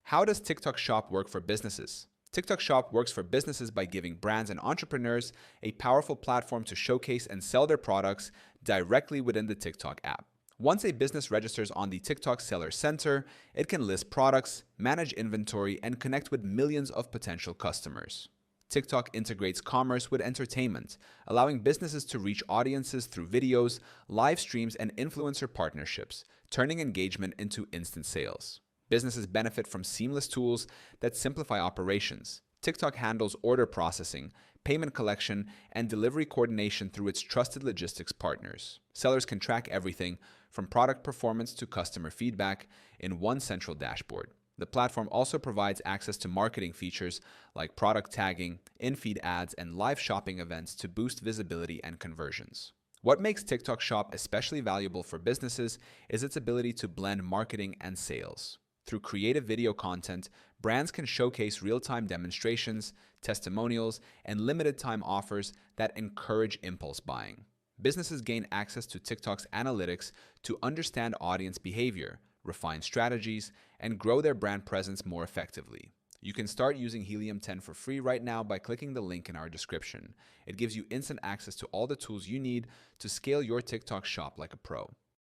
How does TikTok Shop work for businesses? TikTok Shop works for businesses by giving brands and entrepreneurs a powerful platform to showcase and sell their products directly within the TikTok app. Once a business registers on the TikTok Seller Center, it can list products, manage inventory, and connect with millions of potential customers. TikTok integrates commerce with entertainment, allowing businesses to reach audiences through videos, live streams, and influencer partnerships, turning engagement into instant sales. Businesses benefit from seamless tools that simplify operations. TikTok handles order processing, payment collection, and delivery coordination through its trusted logistics partners. Sellers can track everything from product performance to customer feedback in one central dashboard. The platform also provides access to marketing features like product tagging, in-feed ads, and live shopping events to boost visibility and conversions. What makes TikTok Shop especially valuable for businesses is its ability to blend marketing and sales. Through creative video content, brands can showcase real-time demonstrations, testimonials, and limited-time offers that encourage impulse buying. Businesses gain access to TikTok's analytics to understand audience behavior, refine strategies, and grow their brand presence more effectively. You can start using Helium 10 for free right now by clicking the link in our description. It gives you instant access to all the tools you need to scale your TikTok shop like a pro.